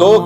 2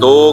2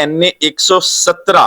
NA 117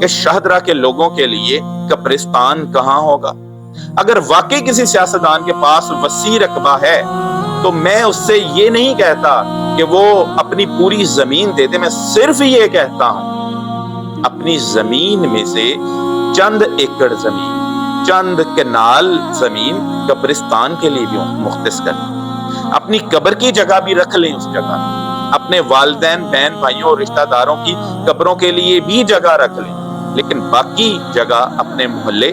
کہ شاہدرہ کے لوگوں کے لیے قبرستان کہاں ہوگا۔ اگر واقعی کسی سیاستدان کے پاس وسیع رقبہ ہے تو میں اس سے یہ نہیں کہتا کہ وہ اپنی پوری زمین دے دے، میں صرف یہ کہتا ہوں اپنی زمین میں سے چند ایکڑ زمین، چند کنال زمین قبرستان کے لیے بھی مختص کر لیں، اپنی قبر کی جگہ بھی رکھ لیں، اس جگہ اپنے والدین، بہن بھائیوں اور رشتہ داروں کی قبروں کے لیے بھی جگہ رکھ لیں، لیکن باقی جگہ اپنے محلے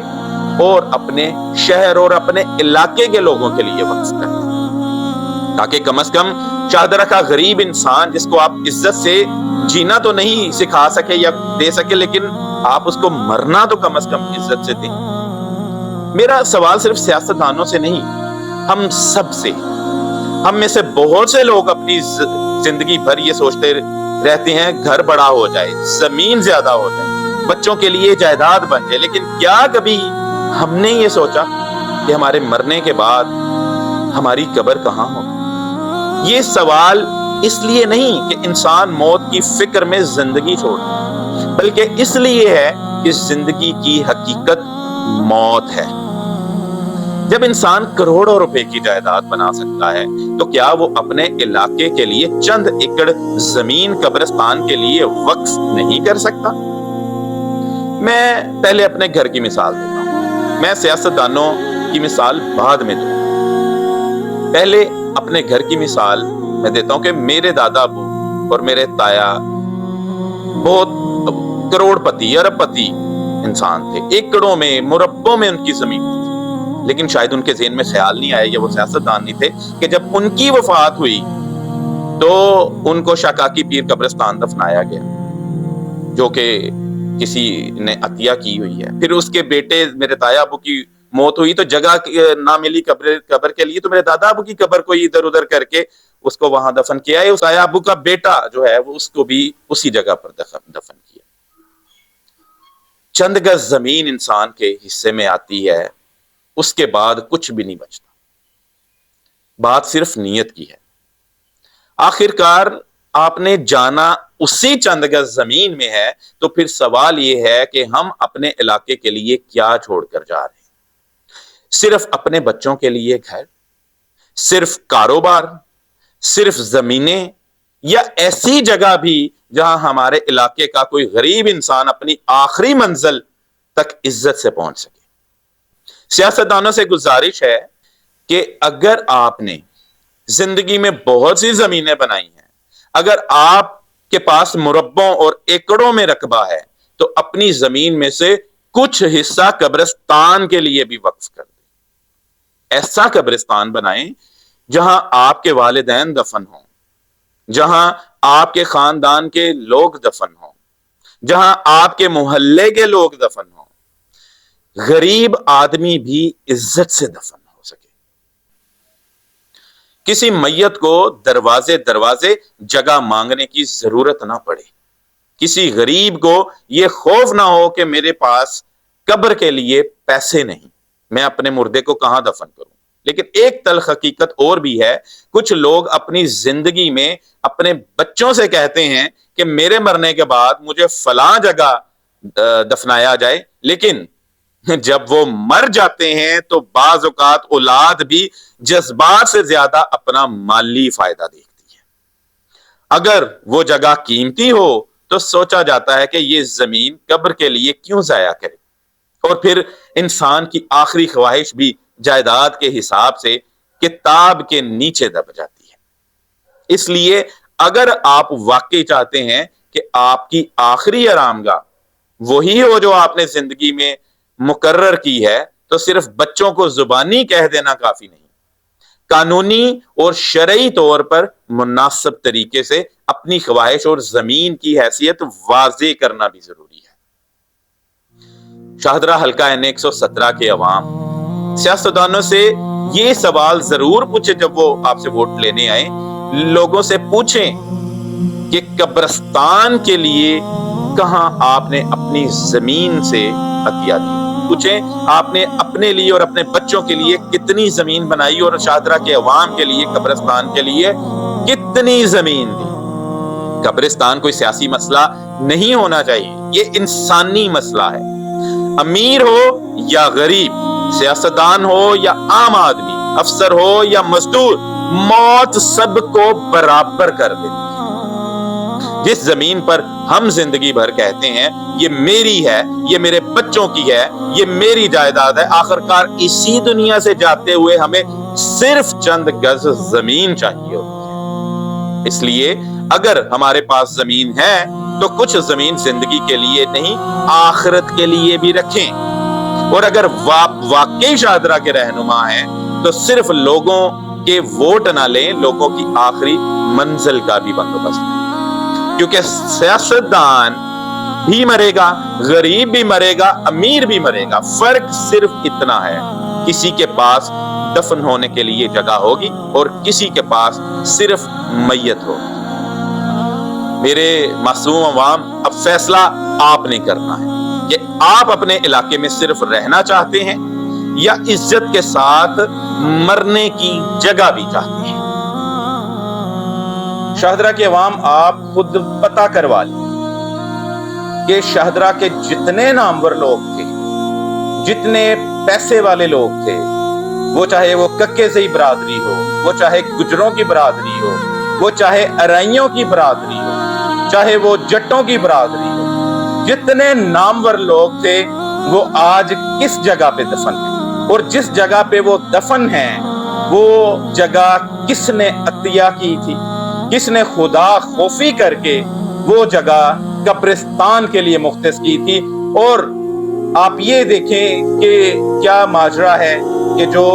اور اپنے شہر اور اپنے علاقے کے لوگوں کے لیے وقف کر دیں، تاکہ کم از کم شاہدرہ کا غریب انسان جس کو آپ عزت سے جینا تو نہیں سکھا سکے یا دے سکے، لیکن آپ اس کو مرنا تو کم از کم عزت سے دیں۔ میرا سوال صرف سیاستدانوں سے نہیں، ہم سب سے، ہم میں سے بہت سے لوگ اپنی زندگی بھر یہ سوچتے رہتے ہیں گھر بڑا ہو جائے، زمین زیادہ ہو جائے، بچوں کے لیے جائیداد بن جائے، لیکن کیا کبھی ہم نے یہ سوچا کہ ہمارے مرنے کے بعد ہماری قبر کہاں ہو؟ یہ سوال اس لیے نہیں کہ انسان موت کی فکر میں زندگی چھوڑے، بلکہ اس لیے ہے کہ زندگی کی حقیقت موت ہے۔ جب انسان کروڑوں روپے کی جائیداد بنا سکتا ہے تو کیا وہ اپنے علاقے کے لیے چند ایکڑ زمین قبرستان کے لیے وقف نہیں کر سکتا؟ میں پہلے اپنے گھر کی مثال دیتا ہوں، میں سیاستدانوں کی مثال بعد میں دوں گا۔ پہلے اپنے گھر کی مثال میں دیتا ہوں کہ میرے دادا ابو اور میرے تایا بہت کروڑ پتی، ارب پتی انسان تھے، ایکڑوں میں، مربوں میں ان کی زمین تھی، لیکن شاید ان کے ذہن میں خیال نہیں آیا، یا وہ سیاستدان نہیں تھے، کہ جب ان کی وفات ہوئی تو ان کو شاکاکی پیر قبرستان دفنایا گیا، جو کہ کسی نے عطیہ کی ہوئی ہے۔ پھر اس کے بیٹے میرے تایا ابو کی موت ہوئی تو جگہ نہ ملی قبر کے لیے، تو میرے دادا ابو کی قبر کو ادھر ادھر کر کے اس کو وہاں دفن کیا ہے۔ اس تایا ابو کا بیٹا جو ہے وہ اس کو بھی اسی جگہ پر دفن کیا۔ چند گز زمین انسان کے حصے میں آتی ہے، اس کے بعد کچھ بھی نہیں بچتا، بات صرف نیت کی ہے۔ آخرکار آپ نے جانا اسی چند گز زمین میں ہے، تو پھر سوال یہ ہے کہ ہم اپنے علاقے کے لیے کیا چھوڑ کر جا رہے ہیں؟ صرف اپنے بچوں کے لیے گھر، صرف کاروبار، صرف زمینیں، یا ایسی جگہ بھی جہاں ہمارے علاقے کا کوئی غریب انسان اپنی آخری منزل تک عزت سے پہنچ سکے؟ سیاستدانوں سے گزارش ہے کہ اگر آپ نے زندگی میں بہت سی زمینیں بنائی ہیں، اگر آپ کے پاس مربعوں اور ایکڑوں میں رقبہ ہے، تو اپنی زمین میں سے کچھ حصہ قبرستان کے لیے بھی وقف کر دیں۔ ایسا قبرستان بنائیں جہاں آپ کے والدین دفن ہوں، جہاں آپ کے خاندان کے لوگ دفن ہوں، جہاں آپ کے محلے کے لوگ دفن ہوں، غریب آدمی بھی عزت سے دفن ہو سکے۔ کسی میت کو دروازے دروازے جگہ مانگنے کی ضرورت نہ پڑے، کسی غریب کو یہ خوف نہ ہو کہ میرے پاس قبر کے لیے پیسے نہیں، میں اپنے مردے کو کہاں دفن کروں۔ لیکن ایک تلخ حقیقت اور بھی ہے، کچھ لوگ اپنی زندگی میں اپنے بچوں سے کہتے ہیں کہ میرے مرنے کے بعد مجھے فلاں جگہ دفنایا جائے، لیکن جب وہ مر جاتے ہیں تو بعض اوقات اولاد بھی جذبات سے زیادہ اپنا مالی فائدہ دیکھتی ہے۔ اگر وہ جگہ قیمتی ہو تو سوچا جاتا ہے کہ یہ زمین قبر کے لیے کیوں ضائع کرے، اور پھر انسان کی آخری خواہش بھی جائیداد کے حساب سے کتاب کے نیچے دب جاتی ہے۔ اس لیے اگر آپ واقعی چاہتے ہیں کہ آپ کی آخری آرامگاہ وہی ہو جو آپ نے زندگی میں مقرر کی ہے، تو صرف بچوں کو زبانی کہہ دینا کافی نہیں، قانونی اور شرعی طور پر مناسب طریقے سے اپنی خواہش اور زمین کی حیثیت واضح کرنا بھی ضروری ہے۔ شاہدرہ حلقہ این 117 کے عوام سیاستدانوں سے یہ سوال ضرور پوچھیں جب وہ آپ سے ووٹ لینے آئیں، لوگوں سے پوچھیں کہ قبرستان کے لیے کہاں آپ نے اپنی زمین سے عطیہ دی، پوچھیں آپ نے اپنے لیے اور اپنے بچوں کے لیے کتنی زمین بنائی، اور شاہدرہ کے عوام کے لیے قبرستان کے لیے کتنی زمین دی۔ قبرستان کوئی سیاسی مسئلہ نہیں ہونا چاہیے، یہ انسانی مسئلہ ہے. امیر ہو یا غریب، سیاستدان ہو یا عام آدمی، افسر ہو یا مزدور، موت سب کو برابر کر دیتی ہے. جس زمین پر ہم زندگی بھر کہتے ہیں یہ میری ہے، یہ میرے بچوں کی ہے، یہ میری جائیداد ہے، آخرکار اسی دنیا سے جاتے ہوئے ہمیں صرف چند گز زمین چاہیے ہوتی ہے. اس لیے اگر ہمارے پاس زمین ہے تو کچھ زمین زندگی کے لیے نہیں، آخرت کے لیے بھی رکھیں. اور اگر واقعی شاہدرہ کے رہنما ہیں تو صرف لوگوں کے ووٹ نہ لیں، لوگوں کی آخری منزل کا بھی بندوبست کریں. کیونکہ سیاستدان بھی مرے گا، غریب بھی مرے گا، امیر بھی مرے گا. فرق صرف اتنا ہے، کسی کے پاس دفن ہونے کے لیے جگہ ہوگی اور کسی کے پاس صرف میت ہوگی. میرے معصوم عوام، اب فیصلہ آپ نے کرنا ہے کہ آپ اپنے علاقے میں صرف رہنا چاہتے ہیں یا عزت کے ساتھ مرنے کی جگہ بھی چاہتے ہیں. شاہدرہ کے عوام، آپ خود پتہ کروا لیں کہ شاہدرہ کے جتنے نامور لوگ تھے، جتنے پیسے والے لوگ تھے، وہ چاہے وہ ککے سے برادری ہو، وہ چاہے گجروں کی برادری ہو، وہ چاہے ارائیوں کی برادری ہو، چاہے وہ جٹوں کی برادری ہو، جتنے نامور لوگ تھے وہ آج کس جگہ پہ دفن ہیں، اور جس جگہ پہ وہ دفن ہیں وہ جگہ کس نے عطیہ کی تھی، کس نے خدا خوفی کر کے وہ جگہ قبرستان کے لیے مختص کی تھی. اور آپ یہ دیکھیں کہ کیا ماجرا ہے کہ جو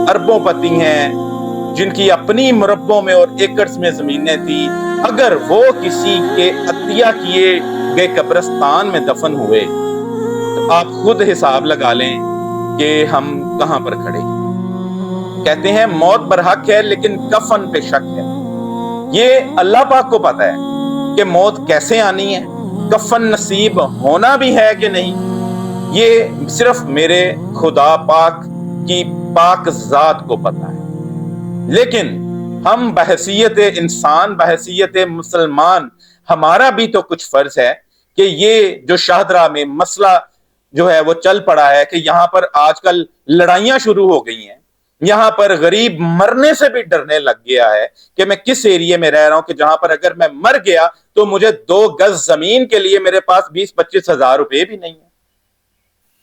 اربوں پتی ہیں، جن کی اپنی مربوں میں اور ایکڑز میں زمینیں تھی، اگر وہ کسی کے عطیہ کیے گئے قبرستان میں دفن ہوئے تو آپ خود حساب لگا لیں کہ ہم کہاں پر کھڑے ہیں. کہتے ہیں موت برحق ہے لیکن کفن پہ شک ہے. یہ اللہ پاک کو پتا ہے کہ موت کیسے آنی ہے، کفن نصیب ہونا بھی ہے کہ نہیں. یہ صرف میرے خدا پاک کی پاک ذات کو پتا ہے. لیکن ہم بحیثیت انسان، بحیثیت مسلمان، ہمارا بھی تو کچھ فرض ہے کہ یہ جو شاہدرہ میں مسئلہ جو ہے وہ چل پڑا ہے کہ یہاں پر آج کل لڑائیاں شروع ہو گئی ہیں، یہاں پر غریب مرنے سے بھی ڈرنے لگ گیا ہے کہ میں کس ایریے میں رہ رہا ہوں کہ جہاں پر اگر میں مر گیا تو مجھے 2 گز زمین کے لیے میرے پاس 20-25 ہزار روپے بھی نہیں ہے.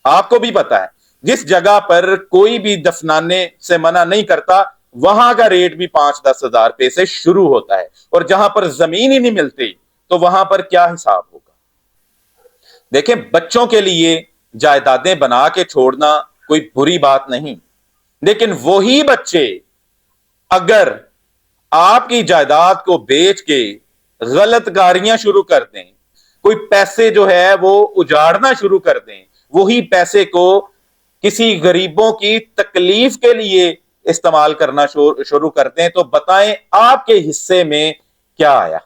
آپ کو بھی پتا ہے جس جگہ پر کوئی بھی دفنانے سے منع نہیں کرتا وہاں کا ریٹ بھی 5-10 ہزار روپے سے شروع ہوتا ہے، اور جہاں پر زمین ہی نہیں ملتی تو وہاں پر کیا حساب ہوگا. دیکھیں، بچوں کے لیے جائیدادیں بنا کے چھوڑنا کوئی بری بات نہیں، لیکن وہی بچے اگر آپ کی جائیداد کو بیچ کے غلط کاریاں شروع کر دیں، کوئی پیسے جو ہے وہ اجاڑنا شروع کر دیں، وہی پیسے کو کسی غریبوں کی تکلیف کے لیے استعمال کرنا شروع کرتے ہیں، تو بتائیں آپ کے حصے میں کیا آیا؟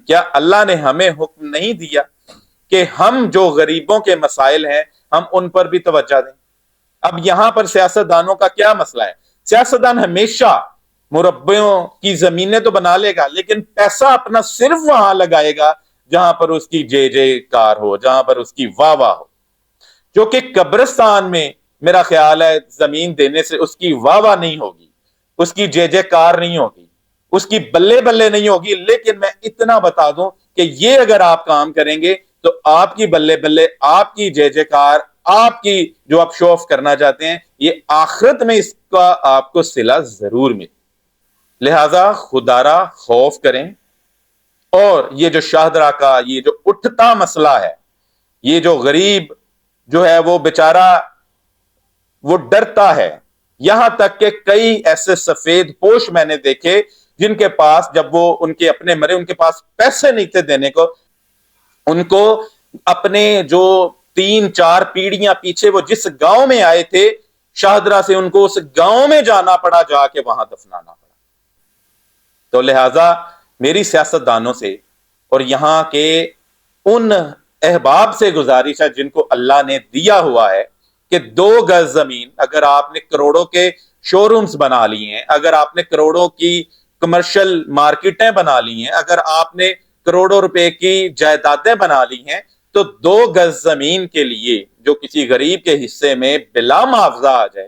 کیا اللہ نے ہمیں حکم نہیں دیا کہ ہم جو غریبوں کے مسائل ہیں ہم ان پر بھی توجہ دیں؟ اب یہاں پر سیاستدانوں کا کیا مسئلہ ہے؟ سیاستدان ہمیشہ مربعوں کی زمینیں تو بنا لے گا لیکن پیسہ اپنا صرف وہاں لگائے گا جہاں پر اس کی جے جے کار ہو، جہاں پر اس کی واہ واہ ہو. جو کہ قبرستان میں میرا خیال ہے زمین دینے سے اس کی واہ واہ نہیں ہوگی، اس کی جے جے کار نہیں ہوگی، اس کی بلے بلے نہیں ہوگی. لیکن میں اتنا بتا دوں کہ یہ اگر آپ کام کریں گے تو آپ کی بلے بلے، آپ کی جے جے کار، آپ کی جو آپ شو آف کرنا چاہتے ہیں، یہ آخرت میں اس کا آپ کو صلہ ضرور ملے. لہذا خدارا خوف کریں، اور یہ جو شاہدرہ کا یہ جو اٹھتا مسئلہ ہے، یہ جو غریب جو ہے وہ بیچارہ وہ ڈرتا ہے. یہاں تک کہ کئی ایسے سفید پوش میں نے دیکھے جن کے پاس جب وہ ان کے اپنے مرے ان کے پاس پیسے نہیں تھے دینے کو، ان کو اپنے جو 3-4 پیڑھیاں پیچھے وہ جس گاؤں میں آئے تھے شاہدرہ سے، ان کو اس گاؤں میں جانا پڑا، جا کے وہاں دفنانا پڑا. تو لہٰذا میری سیاستدانوں سے اور یہاں کے ان احباب سے گزارش ہے جن کو اللہ نے دیا ہوا ہے کہ 2 گز زمین، اگر آپ نے کروڑوں کے شو رومز بنا لی ہیں، اگر آپ نے کروڑوں کی کمرشل مارکیٹیں بنا لی ہیں، اگر آپ نے کروڑوں روپے کی جائیدادیں بنا لی ہیں، تو 2 گز زمین کے لیے جو کسی غریب کے حصے میں بلا معاوضہ آ جائے،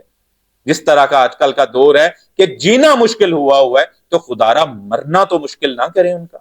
جس طرح کا آج کل کا دور ہے کہ جینا مشکل ہوا ہے، تو خدا را مرنا تو مشکل نہ کرے ان کا۔